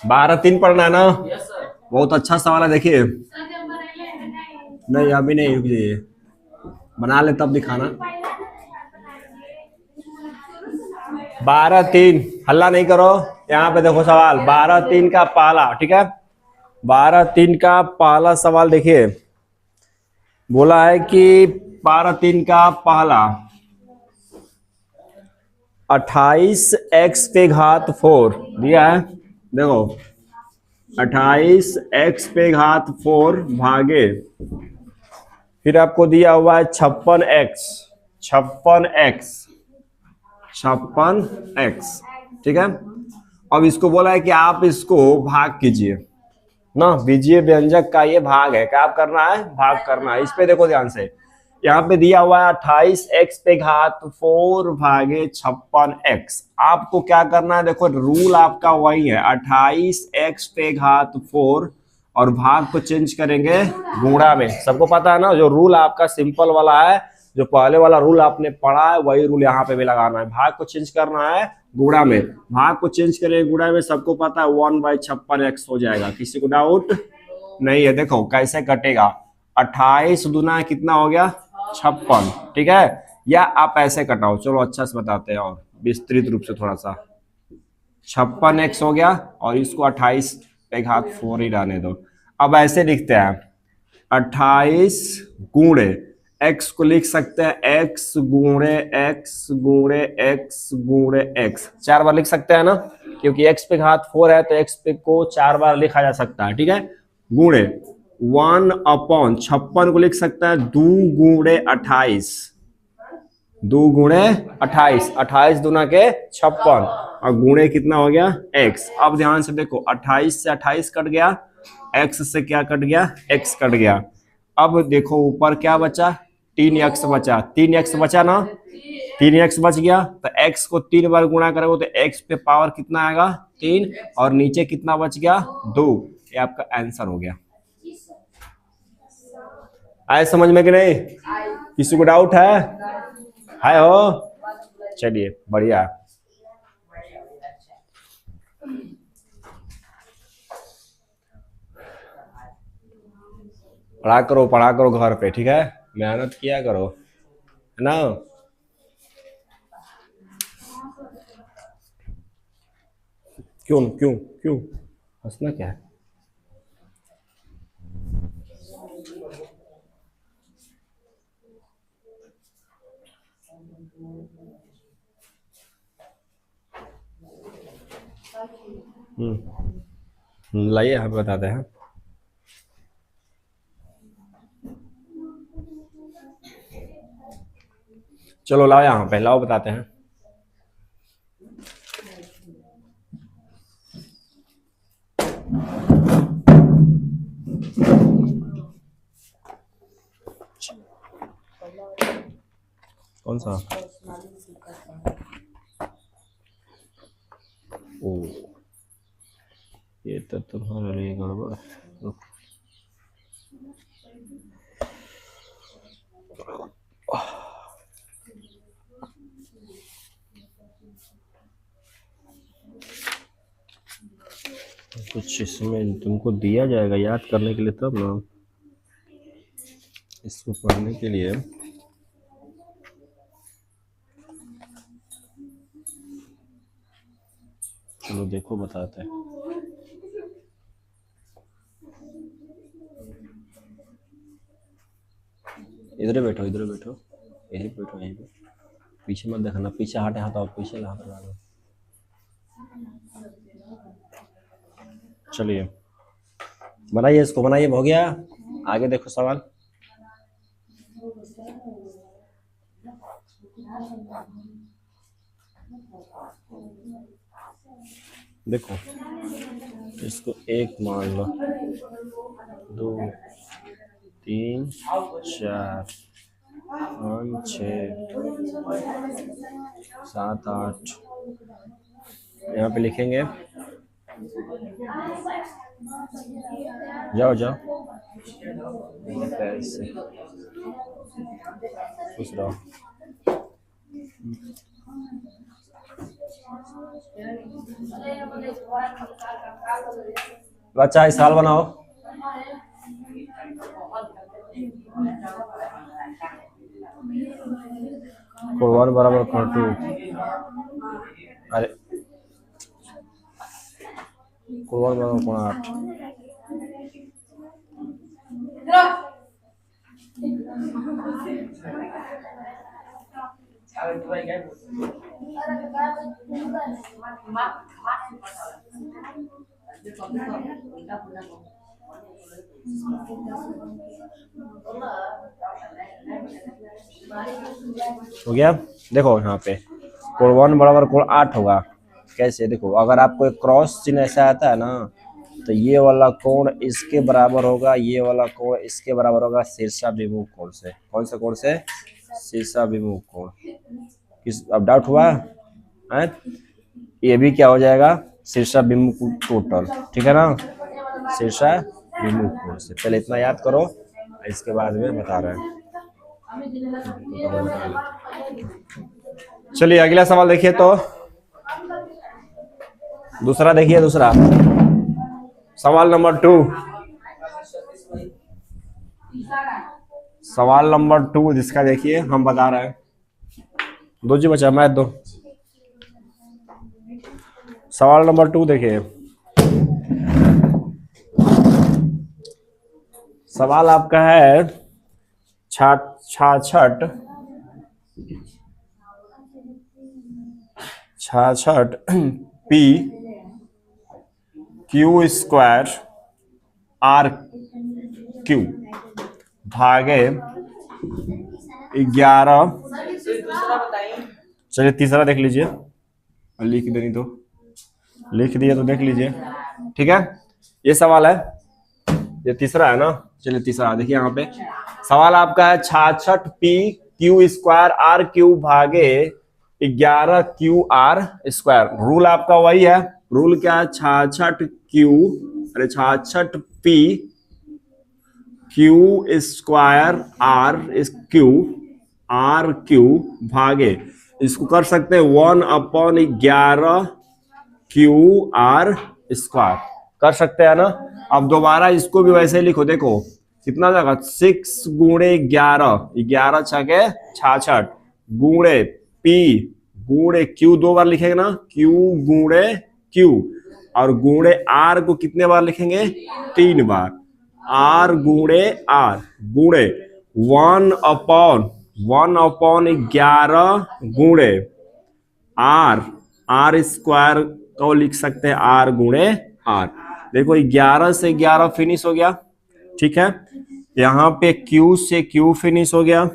12 3 पढ़ना है ना। Yes sir. बहुत अच्छा सवाल है, देखिए। नहीं अभी नहीं, रुक जाइए, बना ले तब दिखाना। 12 3, हल्ला नहीं करो। यहाँ पे देखो सवाल 12 3 का पहला, ठीक है। 12 3 का पहला सवाल देखिए, बोला है कि 12 3 का पहला 28x⁴ दिया है। देखो 28x⁴ भागे, फिर आपको दिया हुआ है 56x, 56x, ठीक है। अब इसको बोला है कि आप इसको भाग कीजिए ना, बीजीय व्यंजक का ये भाग है, क्या करना है, भाग करना है। इस पे देखो ध्यान से, यहाँ पे दिया हुआ है 28x⁴ भागे 56x। आपको क्या करना है, देखो रूल आपका वही है, 28x⁴ और भाग को चेंज करेंगे गुणा में। सबको पता है ना, जो रूल आपका सिंपल वाला है, जो पहले वाला रूल आपने पढ़ा है, वही रूल यहाँ पे भी लगाना है। भाग को चेंज करना है गुणा में, भाग को चेंज करेंगे गुणा में, सबको पता है 1/56x हो जाएगा। किसी को डाउट नहीं है। देखो कैसे कटेगा, 28 दूना कितना हो गया 56, ठीक है। या आप ऐसे कटाओ, चलो अच्छा से बताते हैं और विस्तृत रूप से थोड़ा सा। 56x हो गया और इसको 28 ही रहने दो। अब ऐसे लिखते हैं, 28 गुणे x को लिख सकते हैं x गुणे x गुणे x गुणे x, 4 बार लिख सकते हैं ना, क्योंकि x⁴ है तो x पे को 4 बार लिखा जा सकता है, ठीक है। गुणे 1/56 को लिख सकता है 2 गुणे 28, 2 गुणे 28, 28 दूना के 56 और गुणे कितना हो गया x। अब ध्यान से देखो, 28 से 28 कट गया, x से क्या कट गया, x कट गया। अब देखो ऊपर क्या बचा, 3x बचा, 3x बचा ना, 3x बच गया तो x को 3 बार गुणा करोगे तो x पे पावर कितना आएगा 3, और नीचे कितना बच गया 2। ये आपका आंसर हो गया। आए समझ में कि नहीं, किसी को डाउट है हो, चलिए बढ़िया। पढ़ा करो घर पे, ठीक है, मेहनत किया करो, है ना। क्यों क्यों क्यों हंसना क्या है। लाइए हम बताते हैं। चलो लाओ यहाँ पे, लाओ बताते हैं। कौन सा, ओ ये तो तुम्हारे लिए गड़बड़। कुछ इसमें तुमको दिया जाएगा याद करने के लिए, तब ना इसको पढ़ने के लिए। चलो देखो बताते हैं। इधर बैठो, इधर बैठो, यही बैठो, यहीं पे, पीछे मत देखना, पीछे हटे हाथ और पीछे हाथ लगाना। चलिए बनाइए, इसको बनाइए, हो गया। आगे देखो सवाल। देखो इसको 1 मान लो, 2 3 4 5 6 7 8, यहाँ पे लिखेंगे। जाओ जाओ, ऐसे खुश रहो। बच्चा इस साल बनाओ। कोण 1 बराबर कोण 2। अरे कोण 1 बराबर कोण 8। हो गया। देखो यहाँ पे कोण 1 बराबर कोण 8 होगा। कैसे? देखो अगर आपको एक क्रॉस चिन्ह ऐसा आता है ना, तो ये वाला कोण इसके बराबर होगा, ये वाला कोण इसके बराबर होगा शीर्षाभिमुख कोण से। कौन सा कोण से? शीर्षाभिमुख कोण। किस अब डाउट हुआ है? ये भी क्या हो जाएगा? शीर्षाभिमुख टोटल, ठीक है ना? शीर्षाभिमुख कोण से। पहले इतना याद करो, इसके बाद में बता रहे हैं। चलिए अगला सवाल देखिए। तो दूसरा देखिए, दूसरा सवाल नंबर 2। सवाल नंबर 2 जिसका देखिए हम बता रहे हैं। दो जी बचा, मैथ दो। सवाल नंबर 2 देखिए। सवाल आपका है 66 P Q square R Q भागे 11। चलिए तीसरा देख लीजिए, लिख देनी तो लिख दिया तो देख लीजिए, ठीक है। ये सवाल है, ये तीसरा है ना। चलिए तीसरा देखिए यहाँ पे सवाल आपका है 66 P Q square R Q भागे 11 क्यू आर स्क्वायर। रूल आपका वही है। रूल क्या है? 66 P Q square R Q भागे, इसको कर सकते हैं 1/11 क्यू आर स्क्वायर, कर सकते हैं ना। अब दोबारा इसको भी वैसे ही लिखो। देखो कितना जाएगा? 6 गुणे 11, 11 छके 66 गुणे पी गुणे क्यू, 2 बार लिखेंगे ना, क्यू गुणे क्यू, और गुणे आर को कितने बार लिखेंगे? 3 बार। आर गुणे आर गुणे 1/11 गुणे आर स्क्वायर को लिख सकते हैं आर गुणे आर। देखो 11 से 11 फिनिश हो गया, ठीक है। यहाँ पे क्यू से क्यू फिनिश हो गया,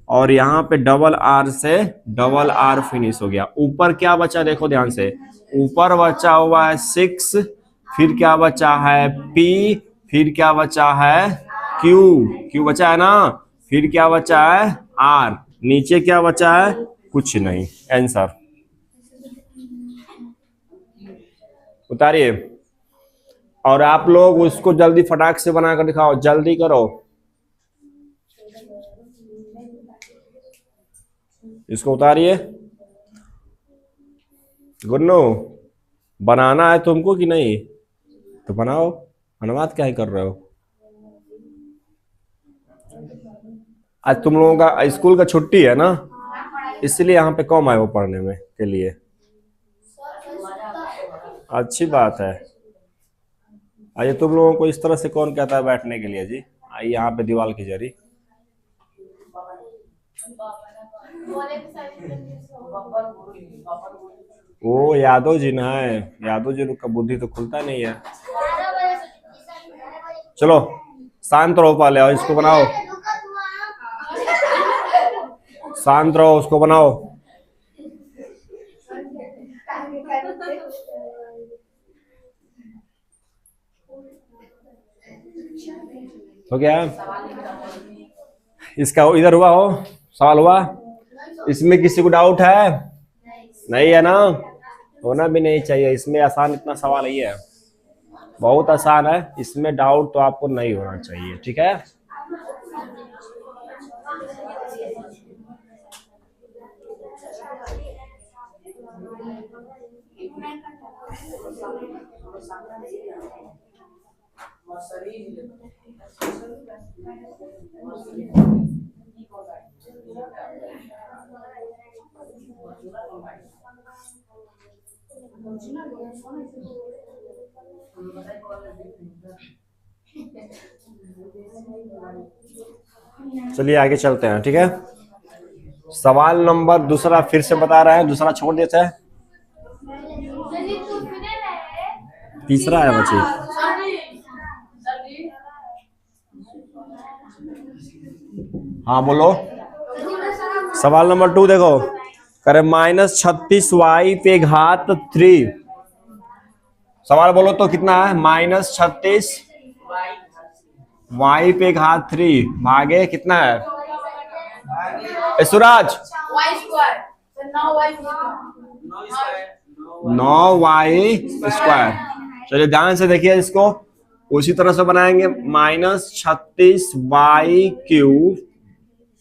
और यहाँ पे डबल आर से डबल आर फिनिश हो गया। ऊपर क्या बचा? देखो ध्यान से, ऊपर बचा हुआ है 6, फिर क्या बचा है? पी, फिर क्या बचा है? क्यू बचा है ना, फिर क्या बचा है? आर, नीचे क्या बचा है? कुछ नहीं। आंसर उतारिए, और आप लोग उसको जल्दी फटाक से बनाकर दिखाओ, जल्दी करो। इसको उतारिए। गुन्नू बनाना है तुमको कि नहीं? तो बनाओ, अनुवाद क्या ही कर रहे हो? आज तुम लोगों का स्कूल का छुट्टी है ना, इसलिए यहाँ पे कम आए हो पढ़ने में के लिए। अच्छी बात है। आइए, तुम लोगों को इस तरह से कौन कहता है बैठने के लिए जी? आइए यहाँ पे दीवार की जरी। वो यादव जी ना है, यादव जी का बुद्धि तो खुलता नहीं है। चलो शांत रहो पहले, और इसको बनाओ। शांत रहो, उसको बनाओ। हो गया? इसका इधर हुआ हो, सवाल हुआ? इसमें किसी को डाउट है? नहीं है ना, होना भी नहीं चाहिए। इसमें आसान इतना सवाल ही है, बहुत आसान है, इसमें डाउट तो आपको नहीं होना चाहिए, ठीक है। चलिए आगे चलते हैं, ठीक है। सवाल नंबर दूसरा फिर से बता रहे हैं, दूसरा छोड़ देते हैं, तीसरा है बच्चे। हाँ बोलो। सवाल नंबर 2 देखो, करे -36y पे घात 3। सवाल बोलो तो कितना है? -36 y पे घात 3 भागे कितना है? सूरज 9y²। चलिए ध्यान से देखिए इसको, उसी तरह से बनाएंगे। -36y³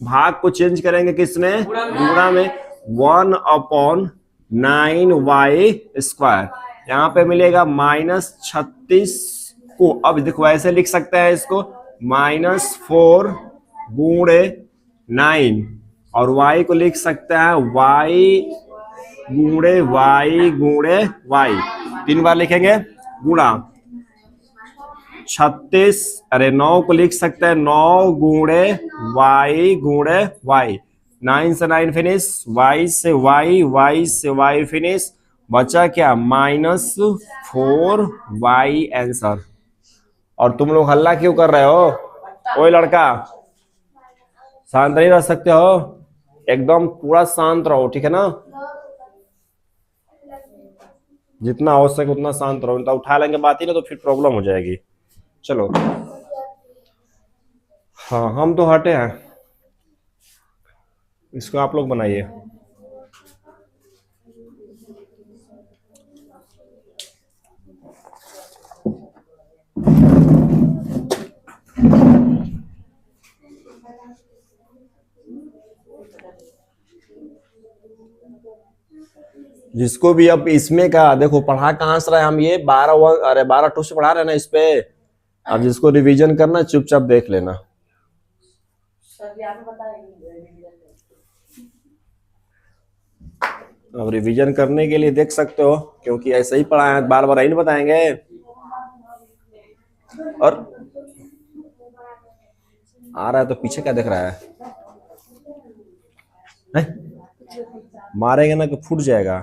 भाग को चेंज करेंगे किसमें? गुणा में। 1/9y²। यहाँ पे मिलेगा -36 को, अब देखो ऐसे लिख सकते हैं इसको, -4 गुणे 9, और y को लिख सकते हैं y गुणे y। 3 बार लिखेंगे गुणा। 36, अरे 9 को लिख सकते हैं 9 गुणे y। 9 से 9 फिनिश, y से y से y फिनिश, बचा क्या? -4y answer. और तुम लोग हल्ला क्यों कर रहे हो? ओए लड़का, शांत नहीं रह सकते हो? एकदम पूरा शांत रहो, ठीक है ना? जितना हो सके उतना शांत रहो, तो उठा लेंगे बात ही ना तो फिर प्रॉब्लम हो जाएगी। चलो, हाँ हम तो हटे हैं, इसको आप लोग बनाइए। जिसको भी अब इसमें का देखो पढ़ा कहाँ से रहे हम, ये 12 से पढ़ा रहे ना इस पे। अब जिसको रिवीजन करना चुपचाप देख लेना। अब रिवीजन करने के लिए देख सकते हो, क्योंकि ऐसे ही पढ़ाए हैं, बार बार नहीं बताएंगे। और आ रहा है तो पीछे क्या देख रहा है? मारेंगे ना कि फूट जाएगा।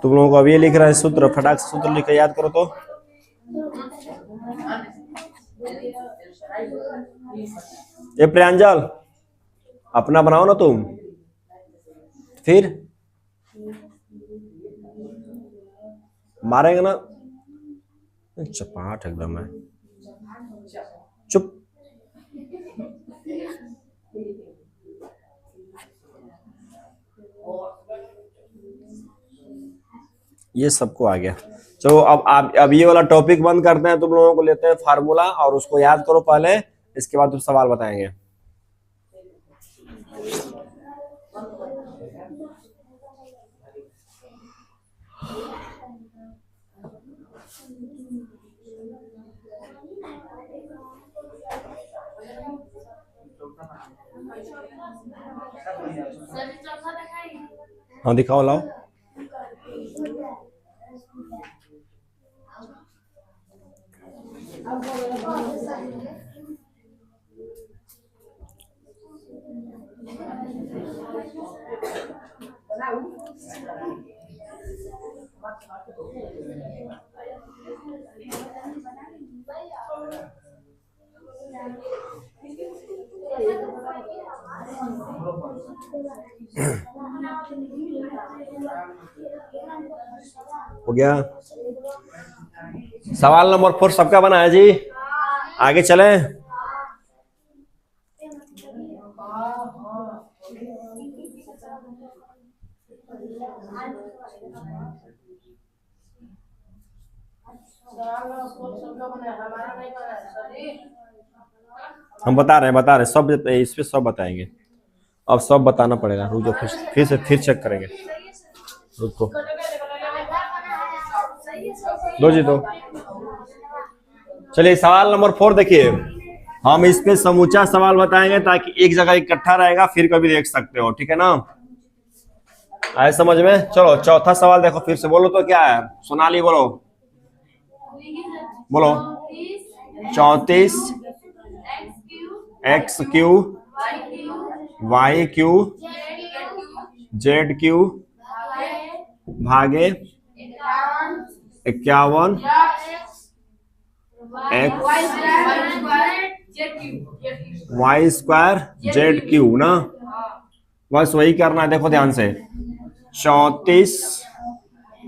तुम लोगों को अब ये लिख रहा है सूत्र, फटाक से सूत्र लिख के याद करो तो। ये प्रांजल अपना बनाओ ना तुम, फिर मारेंगे ना। चपाट एकदम है, चुप। ये सबको आ गया। चलो अब ये वाला टॉपिक बंद करते हैं, तुम लोगों को लेते हैं फार्मूला, और उसको याद करो पहले, इसके बाद तुम सवाल बताएंगे। हाँ दिखाओ, लाओ। हो गया। सवाल नंबर 4 सबका बना है जी? आगे चलें। हम बता रहे हैं सब, इस पे सब बताएंगे। अब सब बताना पड़ेगा, रुको फिर से चेक करेंगे, रुको। दो जी दो। चलिए सवाल नंबर 4 देखिए। हम इस पे समूचा सवाल बताएंगे ताकि एक जगह इकट्ठा रहेगा, फिर कभी देख सकते हो, ठीक है ना। आए समझ में। चलो चौथा सवाल देखो, फिर से बोलो तो क्या है, सोनाली बोलो बोलो। 34 X Q Y Q Z Q भागे 51 X Y square Z Q ना। बस वही करना है, देखो ध्यान से। 34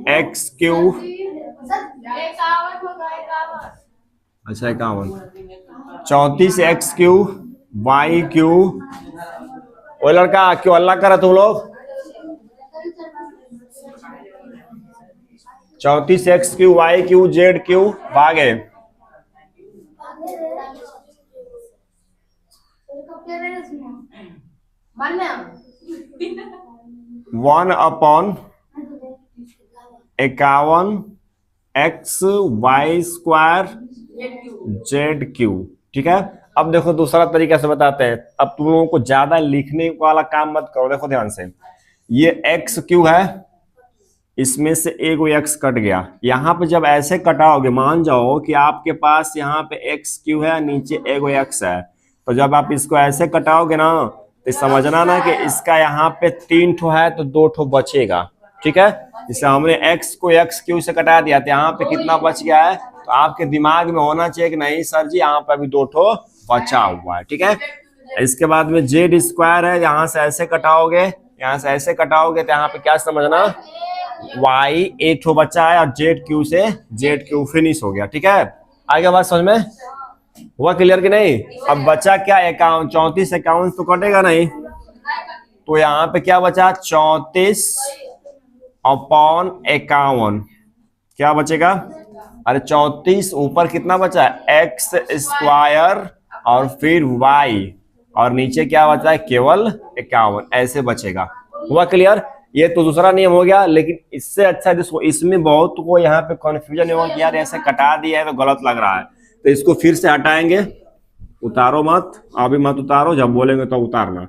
एक्स क्यू, अच्छा 51, 34 एक्स क्यू वाई क्यू। वो लड़का क्यों अल्लाह करे तुम लोग। 34 X Q Y Q Z Q भागे 1/51 X Y square Z Q. ठीक है। अब देखो दूसरा तरीका से बताते हैं। अब तुम लोगों को ज्यादा लिखने वाला काम मत करो, देखो ध्यान से। ये एक्स क्यू है, इसमें से एक एक्स कट गया। यहाँ पे जब ऐसे कटाओगे, मान जाओ कि आपके पास यहाँ पे एक्स क्यू है, नीचे एक एक्स है, तो जब आप इसको ऐसे कटाओगे ना, तो समझना ना कि इसका यहाँ पे 3 ठो है तो 2 ठो बचेगा। ठीक है। जैसे हमने एक्स को एक्स क्यू से कटा दिया, तो यहाँ पे कितना बच गया है, तो आपके दिमाग में होना चाहिए कि नहीं सर जी यहाँ पे अभी 2 ठो बचा हुआ है। ठीक है। इसके बाद में जेड स्क्वायर है, यहाँ से ऐसे कटाओगे, यहाँ से ऐसे कटाओगे, तो यहाँ पे क्या समझना, वाई 8 ठो बचा है और जेड क्यू से जेड क्यू फिनिश हो गया। ठीक है। आगे बात समझ में हुआ, क्लियर कि नहीं। अब बचा क्या, 51, 34 51 तो कटेगा नहीं, तो यहाँ पे क्या बचा, 34/51 क्या बचेगा। अरे 34 ऊपर कितना बचा है, एक्स स्क्वायर और फिर वाई, और नीचे क्या बचा है, केवल 51, ऐसे बचेगा। हुआ क्लियर। ये तो दूसरा नियम हो गया, लेकिन इससे अच्छा जिसको इसमें बहुत को यहाँ पे कंफ्यूजन होगा कि यार ऐसे कटा दिया है तो गलत लग रहा है, तो इसको फिर से हटाएंगे। उतारो मत, अभी मत उतारो, जब बोलेंगे तो उतारना।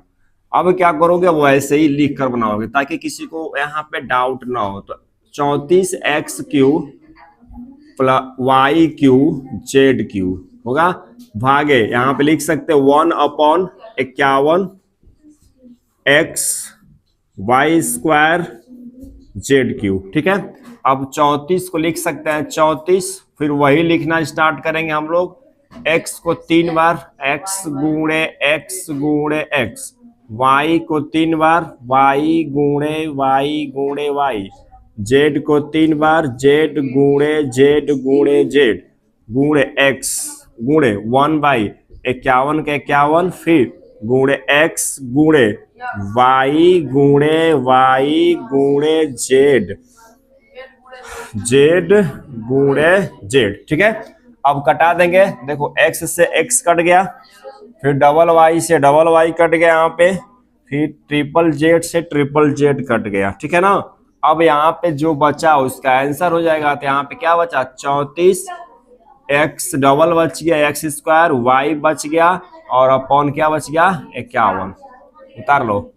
अब क्या करोगे, वो ऐसे ही लिख कर बनाओगे ताकि किसी को यहाँ पे डाउट ना हो। तो 34 X Q plus Y Q Z Q होगा भागे, यहाँ पे लिख सकते 1/51 X Y square Z Q. ठीक है। अब 34 को लिख सकते हैं 34, फिर वही लिखना स्टार्ट करेंगे हम लोग। x को 3 बार x गुणे x गुणे x, y को 3 बार y गुणे y गुणे y, z को 3 बार z गुणे z गुणे z गुणे x गुणे 1/51 के 51, फिर गुणे x गुणे y गुणे y गुणे z जेड गुणे जेड। ठीक है। अब कटा देंगे, देखो x से x कट गया, फिर डबल y से डबल y कट गया यहाँ पे, फिर ट्रिपल जेड से ट्रिपल जेड कट गया। ठीक है ना। अब यहाँ पे जो बचा उसका आंसर हो जाएगा। तो यहाँ पे क्या बचा, 34 x डबल बच गया, एक्स स्क्वायर, y बच गया, और अपॉन क्या बच गया, 51। उतार लो।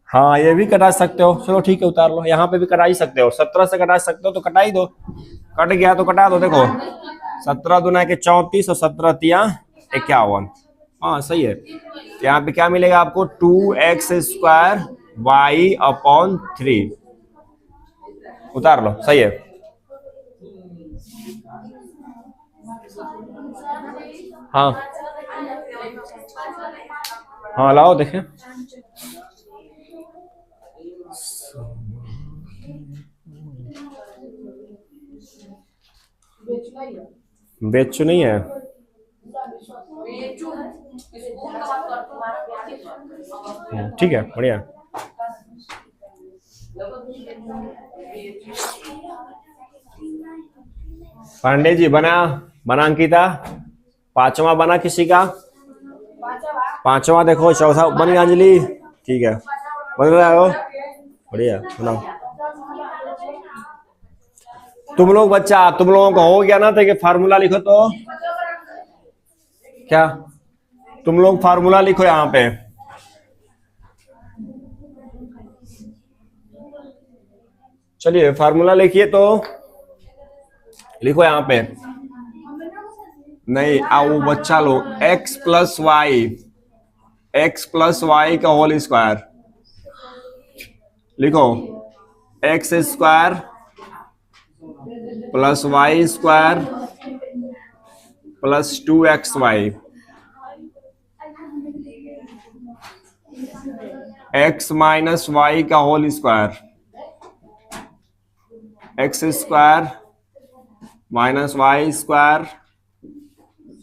हाँ ये भी कटा सकते हो, चलो ठीक है उतार लो। यहाँ पे भी कटा ही सकते हो, 17 से कटा सकते हो तो कटा ही दो। कट गया तो कटा दो। देखो 17 दूना के 34 और 17 तिया 51। हाँ सही है। यहाँ पे क्या मिलेगा आपको, 2x स्क्वायर y/3। उतार लो, सही है। हाँ हाँ लाओ देखें। बेचू नहीं है, ठीक है बढ़िया। पांडे जी बना अंकिता, 5वां बना किसी का, 5वां देखो, चौथा बन गया अंजलि, ठीक है बन रहा हो। बढ़िया सुनाओ। तुम लोग बच्चा, तुम लोगों को हो गया ना तो कि फार्मूला लिखो तो क्या, तुम लोग फार्मूला लिखो यहाँ पे। चलिए फार्मूला लिखिए तो लिखो यहाँ पे। नहीं आओ बच्चा लोग, एक्स प्लस वाई का होल स्क्वायर लिखो। X square plus Y square plus 2xy, X minus Y का whole square, X square minus Y square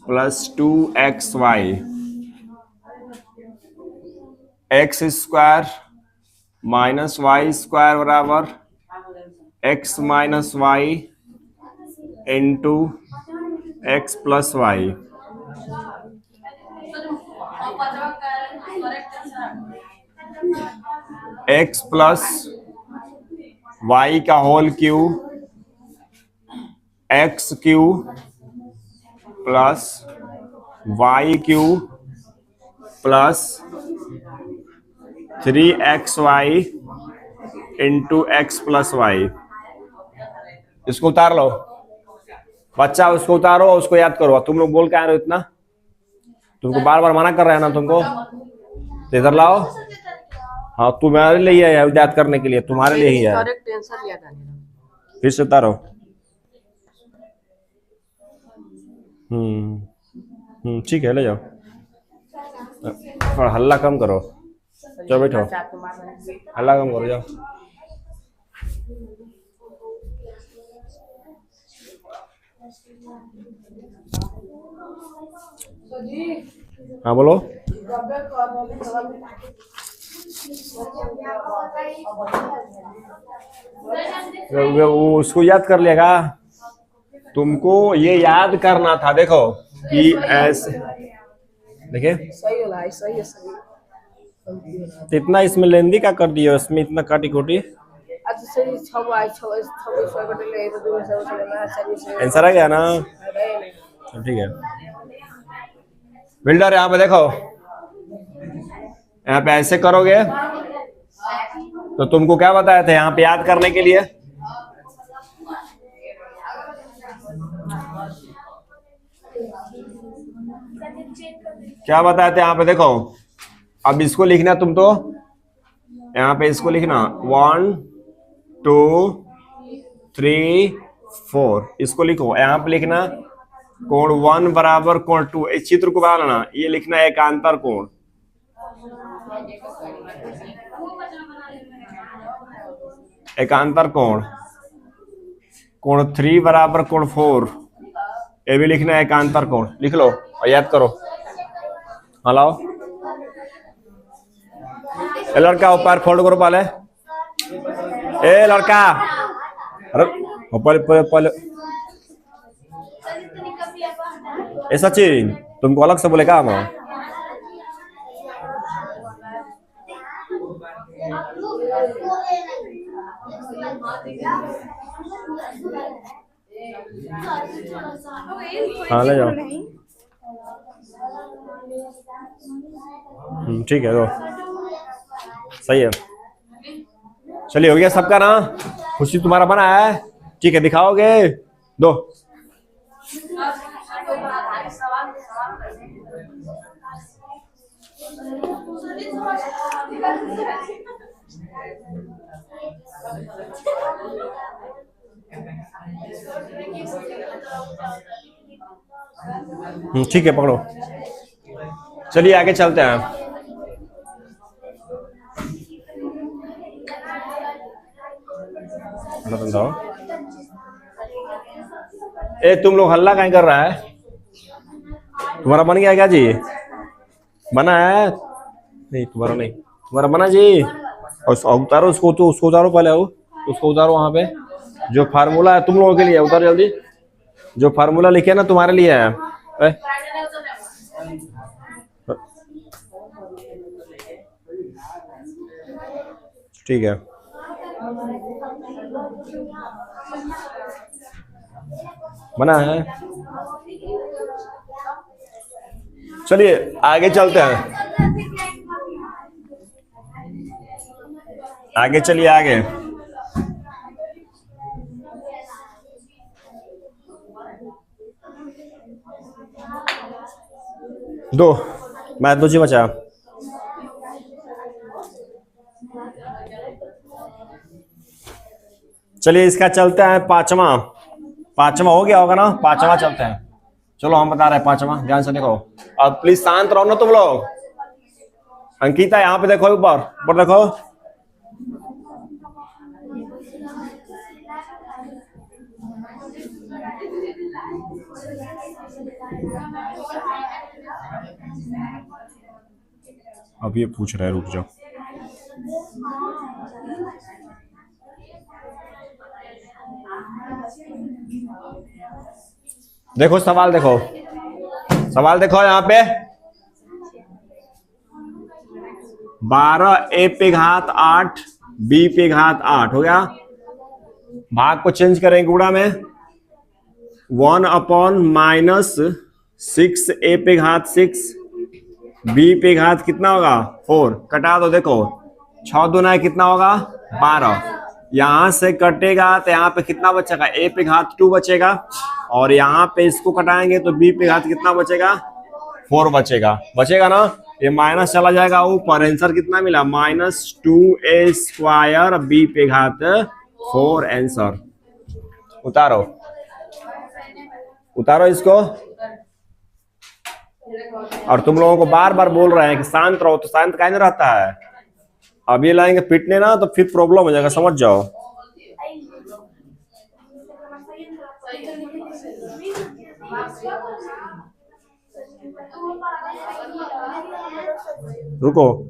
plus 2xy, X square minus Y square बराबर X minus Y into X plus Y. X plus Y का whole cube, X cube plus Y cube plus 3xy into X plus Y. इसको उतार लो बच्चा, उसको उतारो और उसको याद करो। तुम लोग बोल के आ रहे हो इतना, तुमको बार बार मना कर रहे हैं ना तुमको, तो इधर लाओ। हाँ तुम्हारे लिए है याद करने के लिए, तुम्हारे लिए ही है। फिर से उतारो। ठीक है ले जाओ, थोड़ा हल्ला कम करो। चलो बैठो, हल्ला कम करो जाओ। हाँ बोलो। वो उसको याद कर लेगा, तुमको ये याद करना था। देखो कि ऐसे देखिए इतना इसमें लेंदी का कर दिया, इसमें इतना काटी कोटी आंसर आ गया ना। ठीक है बिल्डर, यहाँ पे देखो, यहाँ पे ऐसे करोगे तो तुमको क्या बताया था यहाँ पे याद करने के लिए। क्या बताया था यहाँ पे देखो। अब इसको लिखना तुम तो, यहाँ पे इसको लिखना 1 2 3 4, इसको लिखो। यहाँ पे लिखना कोण 1 बराबर कोण 2, इस चित्र को बनाना, ये लिखना एकांतर कोण। एकांतर कोण, कोण 3 बराबर कोण 4, ये भी लिखना है एकांतर कोण। लिख लो और याद करो। हलाओ ए लड़का, ऊपर फोल्ड करो पहले। ए लड़का, अरे पहले पहले ए सचिन, तुमको अलग से बोले क्या हम। हाँ ले जाओ। ठीक है, दो सही है। चलिए हो गया सबका ना, खुशी तुम्हारा बना है। ठीक है दिखाओगे, दो ठीक है पकड़ो। चलिए आगे चलते हैं। ए तुम लोग हल्ला कहीं कर रहा है? तुम्हारा बन गया क्या जी? बना है? नहीं तुम्हारा नहीं, तुम्हारा बना जी। और उतारो उसको, तो उसको उतारो पहले, उसको उतारो वहां पे। जो फार्मूला है तुम लोगों के लिए, उतार जल्दी। जो फार्मूला लिखे ना तुम्हारे लिए है। ठीक है बना है। चलिए आगे चलते हैं, आगे चलिए आगे। दो मैथ दो जी बचा। चलिए इसका चलते हैं पांचवा। पांचवा हो गया होगा ना, पांचवा चलते हैं। चलो हम बता रहे हैं पांचवा, ध्यान से देखो। अब प्लीज शांत रहो ना तुम लोग। अंकिता यहाँ पे देखो, ऊपर ऊपर देखो। अब ये पूछ रहा है, रुक जाओ। देखो सवाल देखो, सवाल देखो यहाँ पे। 12 ए पे घात 8 बी पे घात 8 हो गया। भाग को चेंज करेंगे गुणा में। 1/-6 ए पे घात 6 बी पे घात कितना होगा 4। कटा दो, देखो 6 दूना कितना होगा 12। यहां से कटेगा तो यहाँ पे कितना बचेगा, ए पे घात 2 बचेगा। और यहाँ पे इसको कटाएंगे तो बी पे घात कितना बचेगा 4 बचेगा। बचेगा ना, ये माइनस चला जाएगा ऊपर। आंसर कितना मिला -2a² बी पे घात 4 आंसर। उतारो उतारो इसको। और तुम लोगों को बार बार बोल रहे हैं कि शांत रहो, तो शांत काहे नहीं रहता है। अब ये लाएंगे पिटने ना तो फिर प्रॉब्लम हो जाएगा, समझ जाओ। रुको,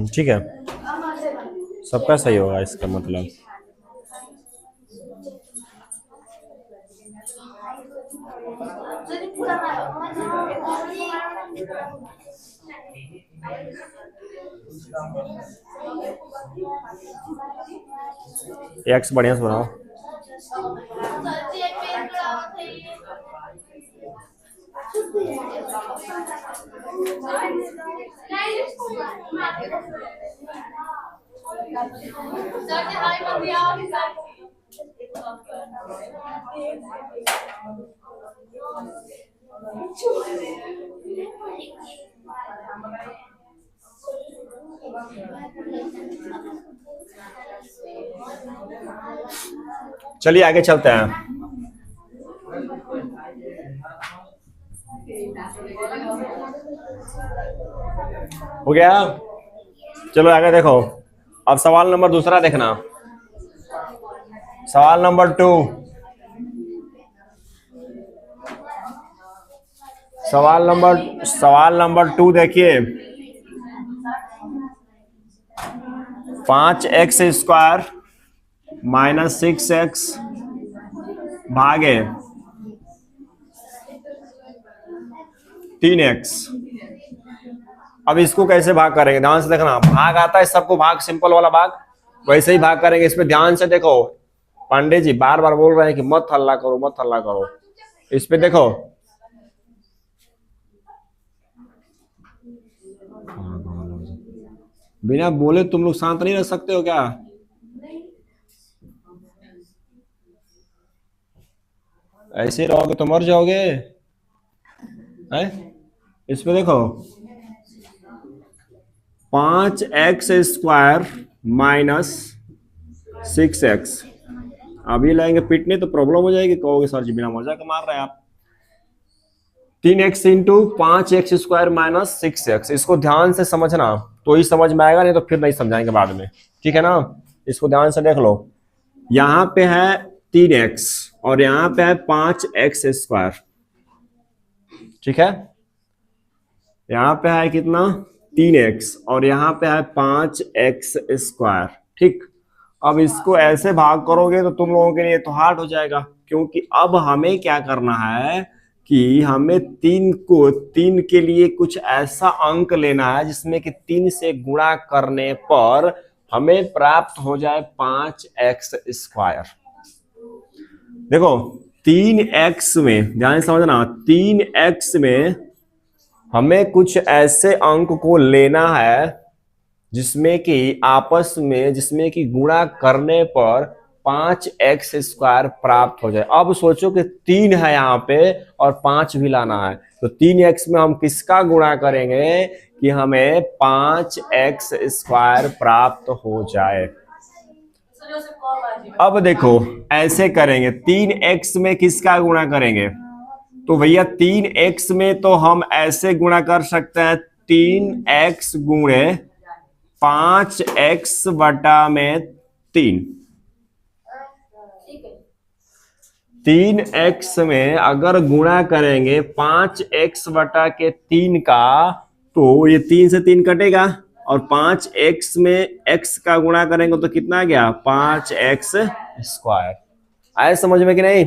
ठीक है, सबका सही होगा इसका मतलब। एक्स बढ़िया से बनाओ। चलिए आगे चलते हैं। हो गया, चलो आगे देखो। अब सवाल नंबर दूसरा देखना, सवाल नंबर 2। सवाल नंबर 2 देखिए। 5x² - 6x भागे 3x। अब इसको कैसे भाग करेंगे, ध्यान से देखना। भाग आता है सबको, भाग सिंपल वाला भाग, वैसे ही भाग करेंगे। इसमें ध्यान से देखो, पांडे जी बार बार बोल रहे हैं कि मत हल्ला करो मत हल्ला करो। इस पे देखो, बिना बोले तुम लोग शांत नहीं रह सकते हो क्या? ऐसे रहोगे तो मर जाओगे है? इस पे देखो, 5x² - 6x। अभी लाएंगे पिटने तो प्रॉब्लम हो जाएगी, कहोगे सर जी बिना मजाक मार रहे हैं आप। 3x × 5x² - 6x। इसको ध्यान से समझना तो ही समझ में आएगा, नहीं तो फिर नहीं समझाएंगे बाद में, ठीक है ना। इसको ध्यान से देख लो। यहाँ पे है 3x और यहाँ पे है 5x², ठीक है। यहाँ पे है कितना 3x और यहाँ पे है 5x²। ठीक, अब इसको ऐसे भाग करोगे तो तुम लोगों के लिए तो हार्ड हो जाएगा, क्योंकि अब हमें क्या करना है कि हमें 3 के लिए कुछ ऐसा अंक लेना है जिसमें कि 3 से गुणा करने पर हमें प्राप्त हो जाए 5x²। देखो 3x में ध्यान से समझना, 3x में हमें कुछ ऐसे अंक को लेना है जिसमें कि गुणा करने पर 5x² प्राप्त हो जाए। अब सोचो कि 3 है यहाँ पे और 5 भी लाना है, तो 3x में हम किसका गुणा करेंगे कि हमें 5x² प्राप्त हो जाए। अब देखो ऐसे करेंगे, 3x में किसका गुणा करेंगे, तो भैया 3x में तो हम ऐसे गुणा कर सकते हैं 3x गुणे 5x/3। 3x में अगर गुणा करेंगे 5x/3 का, तो ये 3 से 3 कटेगा और 5x में x का गुणा करेंगे तो कितना आ गया 5x²। आए समझ में कि नहीं?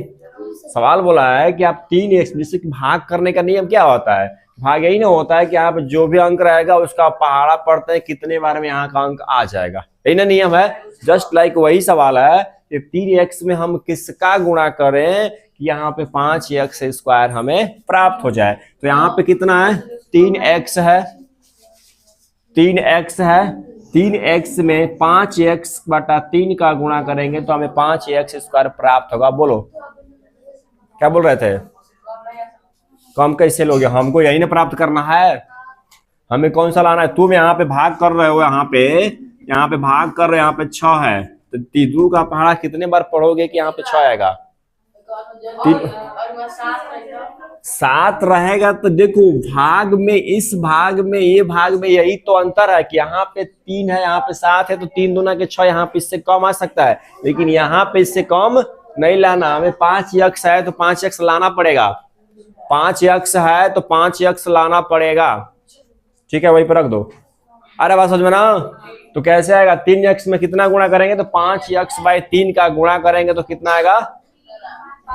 सवाल बोला है कि आप 3x, जैसे कि भाग करने का नियम क्या होता है, भाग यही ना होता है कि आप जो भी अंक रहेगा उसका पहाड़ा पढ़ते हैं कितने बार में यहाँ का अंक आ जाएगा, यही ना नियम है। जस्ट लाइक वही सवाल है कि 3x में हम किसका गुणा करें कि यहाँ पे 5x² हमें प्राप्त हो जाए। तो यहाँ पे कितना है 3x है, 3x है, 3x में 5x/3 का गुणा करेंगे तो हमें 5x² प्राप्त होगा। बोलो क्या बोल रहे थे? कम कैसे लोगे? हमको यही ना प्राप्त करना है, हमें कौन सा लाना है? तुम यहाँ पे भाग कर रहे हो, यहाँ पे भाग कर रहे हो, यहाँ पे 6 है, तो 2 का पहाड़ा कितने बार पढ़ोगे कि यहाँ पे 6 आएगा? 7 रहेगा। तो देखो भाग में, इस भाग में, ये भाग में यही तो अंतर है कि यहाँ पे 3 है, यहाँ पे 7 है, तो 3 दूना के 6, यहाँ पे इससे कम आ सकता है, लेकिन यहाँ पे इससे कम नहीं लाना। हमें 5x है तो 5x लाना पड़ेगा, 5x है तो 5x लाना पड़ेगा। ठीक है, वहीं पर रख दो। अरे बात समझ में ना? तो कैसे आएगा? 3x में कितना गुणा करेंगे तो 5x/3 का गुणा करेंगे तो कितना आएगा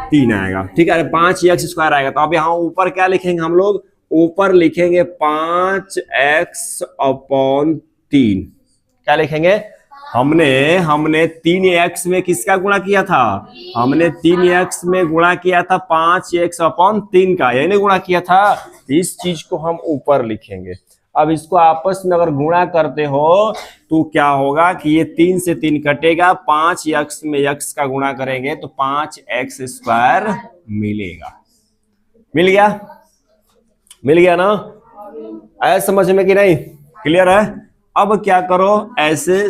3 आएगा। ठीक है, 5x² आएगा। तो अब यहाँ ऊपर क्या लिखेंगे हम लोग? ऊपर लिखेंगे 5x/3। क्या लिखेंगे? हमने 3x में किसका गुणा किया था? हमने 3x में गुणा किया था 5x/3 का, यानी गुणा किया था। इस चीज को हम ऊपर लिखेंगे। अब इसको आपस में अगर गुणा करते हो तो क्या होगा कि ये 3 से 3 कटेगा, 5x में x का गुणा करेंगे तो 5x² मिलेगा। मिल गया ना? ऐसा समझ में कि नहीं? क्लियर है? अब क्या करो, ऐसे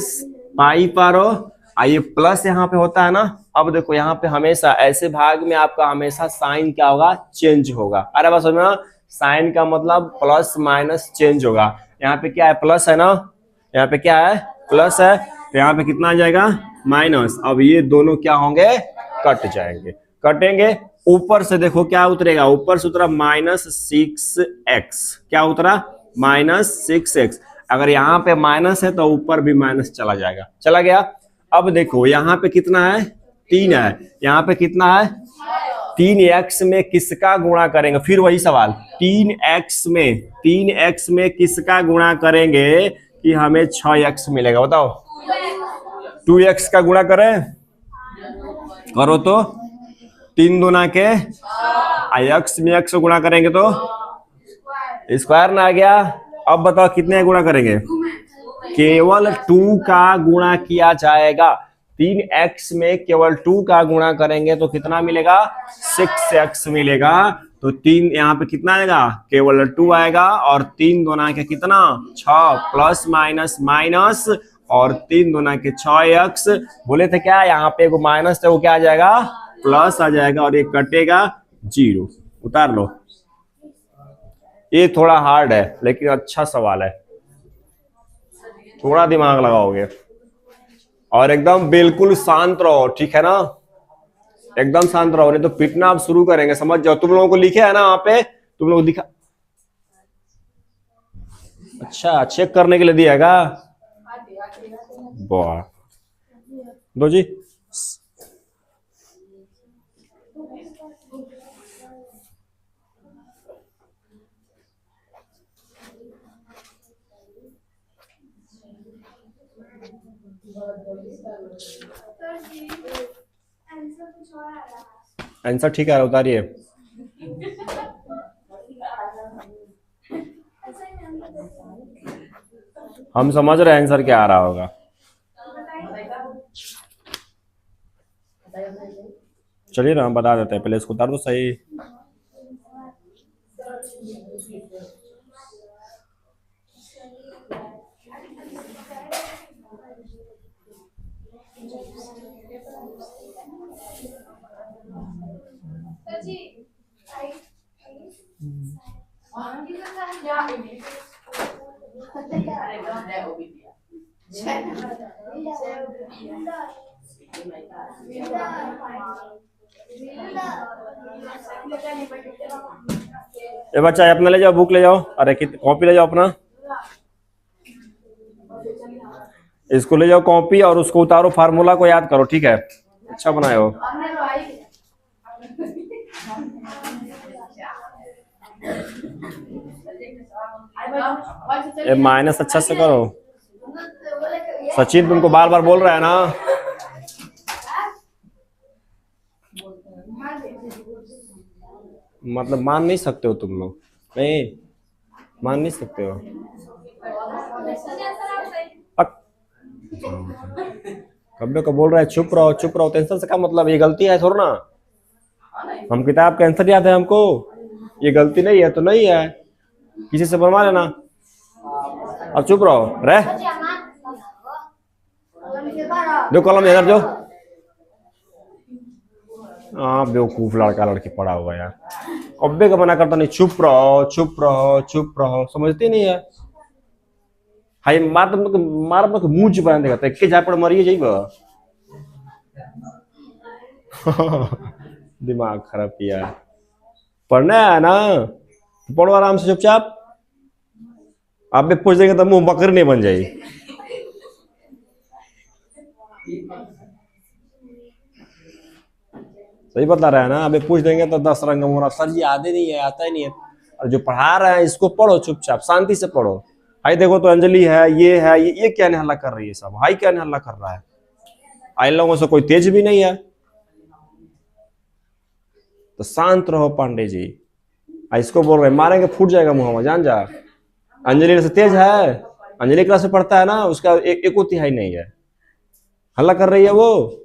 पाई पारो, ये प्लस यहाँ पे होता है ना। अब देखो यहाँ पे हमेशा ऐसे भाग में आपका हमेशा साइन क्या होगा? चेंज होगा। अरे बस समझना, साइन का मतलब प्लस माइनस चेंज होगा। यहाँ पे क्या है? प्लस है ना, यहाँ पे क्या है? प्लस है, तो यहाँ पे कितना आ जाएगा? माइनस। अब ये दोनों क्या होंगे? कट जाएंगे, कटेंगे। ऊपर से देखो क्या उतरेगा? ऊपर से उतरा -6x। क्या उतरा? -6x। अगर यहाँ पे माइनस है तो ऊपर भी माइनस चला जाएगा, चला गया। अब देखो यहाँ पे कितना है? 3 है, यहाँ पे कितना है? 3x में किसका गुणा करेंगे? फिर वही सवाल, 3x में किसका गुणा करेंगे कि हमें 6x मिलेगा? बताओ। 2x का गुणा करें, करो तो 3 दूना के x में x गुणा करेंगे तो स्क्वायर ना आ गया। अब बताओ कितने गुणा करेंगे? केवल 2 का गुणा किया जाएगा। 3x में केवल 2 का गुणा करेंगे तो कितना मिलेगा? 6x मिलेगा। तो 3 यहाँ पे कितना आएगा? केवल 2 आएगा, और 3 दूना के कितना? 6, प्लस माइनस माइनस, और 3 दूना के 6x। बोले थे क्या यहाँ पे एगो माइनस है, वो क्या आ जाएगा? प्लस आ जाएगा, और ये कटेगा 0। उतार लो। ये थोड़ा हार्ड है लेकिन अच्छा सवाल है, थोड़ा दिमाग लगाओगे और एकदम बिल्कुल शांत रहो। ठीक है ना? एकदम शांत रहो, नहीं तो पिटना आप शुरू करेंगे। समझ जाओ। तुम लोगों को लिखे है ना वहां पे, तुम लोग दिखा अच्छा, चेक करने के लिए दिया है। वाह, दो जी। आंसर ठीक है, उतारिए। हम समझ रहे हैं आंसर क्या आ रहा होगा। चलिए ना, हम बता देते हैं, पहले इसको उतार दो सही। ये बच्चा अपना ले जाओ, बुक ले जाओ, अरे कॉपी ले जाओ अपना, इसको ले जाओ कॉपी और उसको उतारो, फार्मूला को याद करो, ठीक है। अच्छा बनाए हो। ये माइनस अच्छा से करो। सचिन तुमको बार बार बोल रहा है ना। मतलब मान नहीं सकते हो तुम लोग, नहीं मान नहीं सकते हो। कभी को बोल रहा है चुप रहो चुप रहो, टेंशन से क्या मतलब, ये गलती है थोड़ा ना। हम किताब का आंसर याद है हमको, ये गलती नहीं है तो नहीं है, किसी से बनवा लेना। अब चुप रहो रे, दो कलम इधर जो। हाँ बेवकूफ लड़का लड़की पड़ा हुआ यार, कब्बे का मना करता नहीं, चुप रहो चुप रहो चुप रहो, समझते नहीं है। हाय मार मत मुंह चुपा देगा के जा पर मरिए जाइब। दिमाग खराब किया। पढ़ना है ना, पढ़ो आराम से चुपचाप। आप भी पूछ देंगे तो मुंह बकरी नहीं बन जाएगी। सही बता रहा है ना, अभी पूछ देंगे तो 10 रंग मोरा सर जी आधे नहीं है, आता ही नहीं है। और जो पढ़ा रहे हैं इसको पढ़ो चुपचाप, शांति से पढ़ो। हाई देखो तो अंजलि है, ये क्या हल्ला कर रही है सब, हाई क्या हल्ला कर रहा है। आई लोगों से कोई तेज भी नहीं है, तो शांत रहो पांडे जी। इसको बोल रहे मारेंगे फूट जाएगा मुंह, जान जा। अंजलि से तेज है, अंजलि क्लास में पढ़ता है ना, उसका एक तिहाई नहीं है, हल्ला कर रही है वो।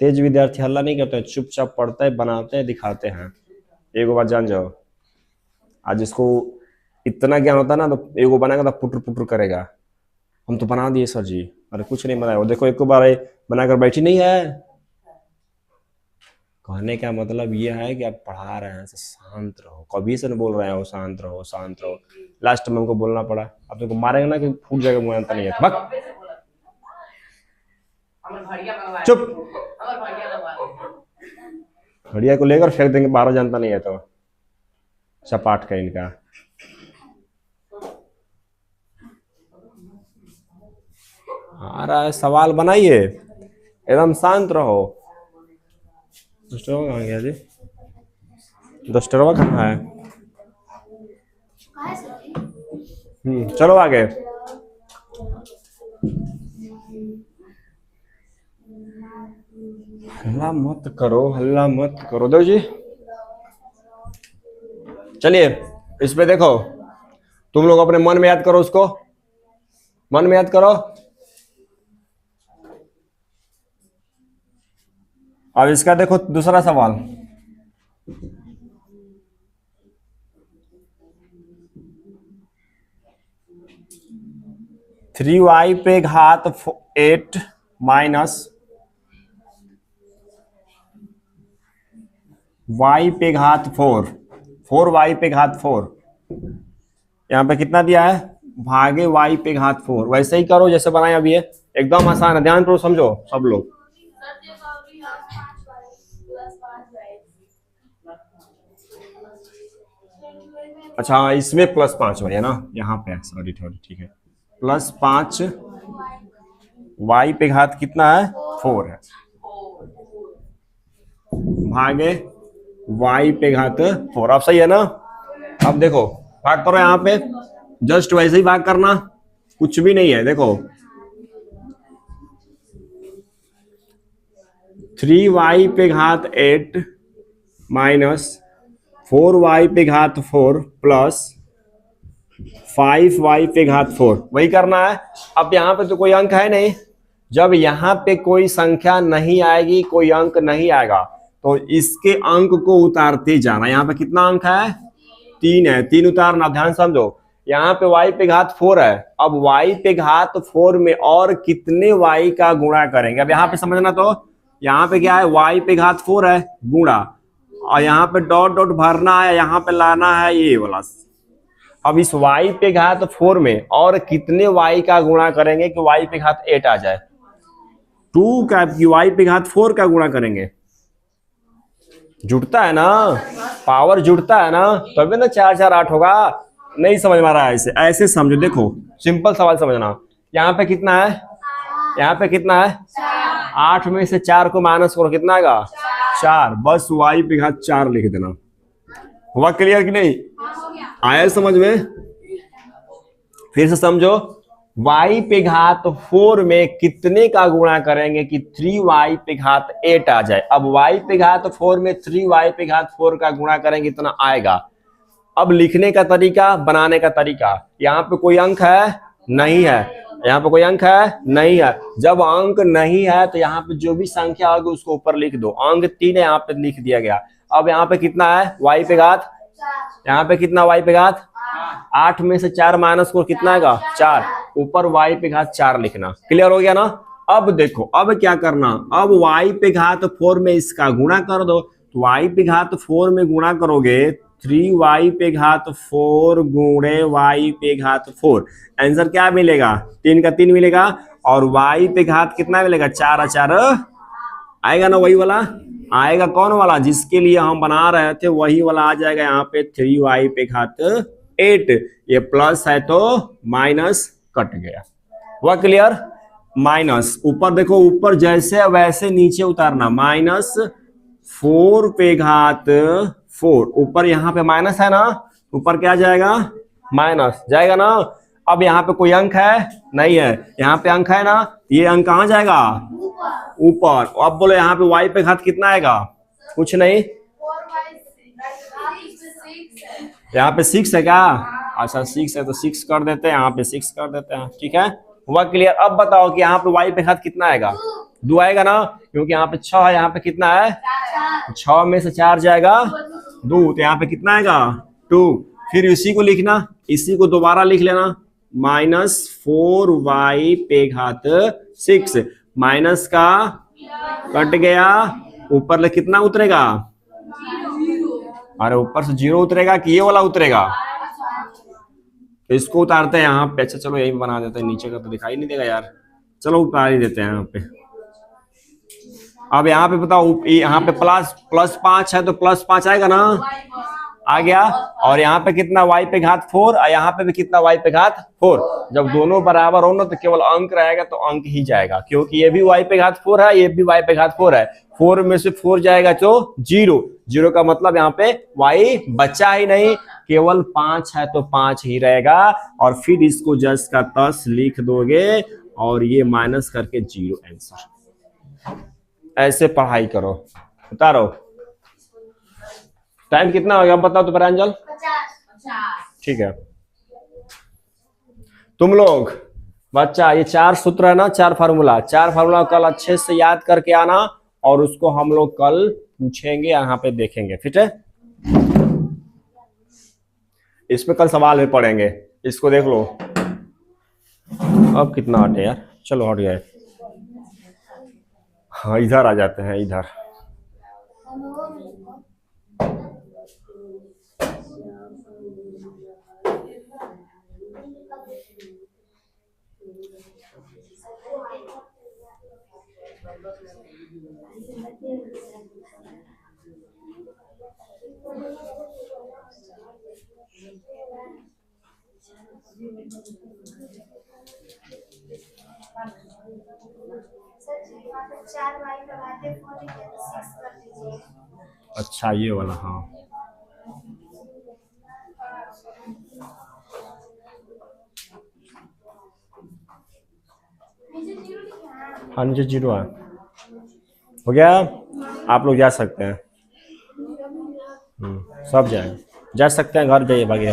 तेज विद्यार्थी हल्ला नहीं करते, चुपचाप पढ़ते हैं, बनाते हैं, दिखाते हैं। एक बात जान जाओ, आज इसको इतना ज्ञान होता है ना, तो एगो बनाएगा तो पुटर पुटर करेगा। हम तो बना दिए सर जी, अरे कुछ नहीं बनाया, देखो एक बार बनाकर बैठी नहीं है। कहने का मतलब ये है कि आप पढ़ा रहे हैं तो शांत रहो, कभी से नहीं बोल रहे हो शांत रहो शांत रहो। लास्ट में हमको बोलना पड़ा, अब तुमको मारेंगे ना कि फूट जाएगा मुंह, नहीं है बक चुप। घड़िया को लेकर फेंक देंगे बाहर, जानता नहीं है तो चपाट का इनका। आ रहा है सवाल बनाइए, एकदम शांत रहो। डस्टरवा कहाँ गया जी, डस्टरवा कहाँ है। चलो आगे। हल्ला मत करो, हल्ला मत करो। दो जी चलिए, इस पे देखो, तुम लोग अपने मन में याद करो, उसको मन में याद करो। अब इसका देखो दूसरा सवाल, थ्री वाई पे घात 8 माइनस वाई पे घात 4 वाई पे घात 4, यहाँ पे कितना दिया है, भागे वाई पे घात 4। वैसे ही करो जैसे बनाए अभी, एकदम आसान है, ध्यान करो, समझो सब लोग। अच्छा हाँ, इसमें +5 है ना, यहाँ पे है, सॉरी सॉरी, ठीक है। +5 y पे घात कितना है, 4 है, भागे y पे घात 4। अब सही है ना। अब देखो भाग करो यहाँ पे, जस्ट वैसे ही भाग करना, कुछ भी नहीं है। देखो 3y पे घात 8 माइनस 4y पे घात 4 प्लस 5y पे घात 4, वही करना है। अब यहाँ पे तो कोई अंक है नहीं, जब यहाँ पे कोई संख्या नहीं आएगी, कोई अंक नहीं आएगा, तो इसके अंक को उतारते जाना। यहाँ पे कितना अंक है, 3 है, 3 उतारना। ध्यान समझो, यहाँ पे y पे घात 4 है, अब y पे घात 4 में और कितने y का गुणा करेंगे। अब यहाँ पे समझना, तो यहाँ पे क्या है, y पे घात 4 है गुणा, और यहाँ पे डॉट डॉट भरना है, यहाँ पे लाना है ये वाला। अब इस y पे घात 4 में और कितने y का गुणा करेंगे कि y पे घात 8 आ जाए, 2 का y पे घात 4 का गुणा करेंगे। जुड़ता है ना, पावर जुड़ता है ना, तभी ना 4 4 8 होगा। नहीं समझ में आ रहा है, ऐसे ऐसे समझो। देखो सिंपल सवाल समझना, यहाँ पे कितना है, यहाँ पे कितना है, 8 में से 4 को माइनस करो, कितना आएगा, 4। बस y पे घात 4 लिख देना। हुआ क्लियर कि नहीं, आया समझ में। फिर से समझो, y पे घात 4 में कितने का गुणा करेंगे कि 3y पे घात 8 आ जाए। अब y पे घात 4 में 3y पे घात 4 का गुणा करेंगे, इतना आएगा। अब लिखने का तरीका, बनाने का तरीका, यहाँ पे कोई अंक है नहीं है, यहाँ पे कोई अंक है नहीं है। जब अंक नहीं है तो यहाँ पे जो भी संख्या होगी उसको ऊपर लिख दो। अंक 3 है, यहाँ पे लिख दिया गया। अब यहाँ पे कितना है, y पे घात, यहाँ पे कितना y पे घात 8 में से 4 माइनस को कितना आएगा, 4, ऊपर y पे घात 4 लिखना। क्लियर हो गया ना। अब देखो, अब क्या करना, अब y पे घात 4 में इसका गुणा कर दो। तो y पे घात 4 में गुणा करोगे, 3y पे घात 4 गुणे y पे घात 4, आंसर क्या मिलेगा, 3 का 3 मिलेगा, और y पे घात कितना मिलेगा, 4 4 आएगा ना, वही वाला आएगा। कौन वाला, जिसके लिए हम बना रहे थे वही वाला आ जाएगा। यहाँ पे 3y पे घात 8, ये प्लस है तो माइनस कट गया। हुआ क्लियर। माइनस ऊपर देखो, ऊपर जैसे वैसे नीचे उतारना, -4 पे घात 4, ऊपर यहाँ पे माइनस है ना, ऊपर क्या जाएगा, माइनस जाएगा ना। अब यहाँ पे कोई अंक है नहीं है, यहाँ पे अंक है ना, ये अंक कहाँ जाएगा, ऊपर। अब बोलो यहाँ पे y पे घात कितना आएगा, कुछ नहीं, यहाँ पे 6 है क्या, अच्छा 6 है तो 6 कर देते हैं, यहाँ पे 6 कर देते हैं, ठीक है। हुआ क्लियर। अब बताओ कि यहाँ पे y पे घात कितना आएगा, 2 आएगा ना, क्योंकि यहाँ पे 6 है, यहाँ पे कितना है, 6 में से 4 जाएगा 2, तो यहाँ पे कितना आएगा, 2। फिर इसी को लिखना, इसी को दोबारा लिख लेना, -4y पे घात 6, माइनस का कट गया, ऊपर ले कितना उतरेगा, अरे ऊपर से 0 उतरेगा कि ये वाला उतरेगा, तो इसको उतारते हैं यहाँ पे। अच्छा चलो यही बना देते हैं, नीचे का तो दिखाई नहीं देगा यार, चलो उतार ही देते हैं यहाँ पे। अब यहाँ पे बताओ, यहाँ पे +5 है तो +5 आएगा ना, आ गया। और यहाँ पे कितना, y पे घात 4, और यहाँ पे भी कितना, y पे घात 4। जब दोनों बराबर हो ना तो केवल अंक रहेगा, तो अंक ही जाएगा, क्योंकि ये भी y पे घात 4 है, ये भी y पे घात 4 है। 4 में से 4 जाएगा तो 0, 0 का मतलब यहाँ पे y बचा ही नहीं, केवल 5 है तो 5 ही रहेगा। और फिर इसको जस का तस लिख दोगे, और ये माइनस करके 0 आंसर। ऐसे पढ़ाई करो। उतारो, टाइम कितना हो गया अब बताओ तो प्रांजल, 50। ठीक है, तुम लोग बच्चा, ये 4 सूत्र है ना, 4 फार्मूला, 4 फार्मूला कल अच्छे से याद करके आना, और उसको हम लोग कल पूछेंगे, यहाँ पे देखेंगे, ठीक है। इस पे कल सवाल में पढ़ेंगे, इसको देख लो। अब कितना हटे यार, चलो हट गए। हाँ इधर आ जाते हैं, इधर। सर जी यहाँ पे 4y लगाते 4 6 कर दीजिए। अच्छा ये वाला, हाँ नीचे जीरो लिखा है। हाँ नीचे जीरो है। हो गया, आप लोग जा सकते हैं। सब जाए, जा सकते हैं, घर जाइए भागे।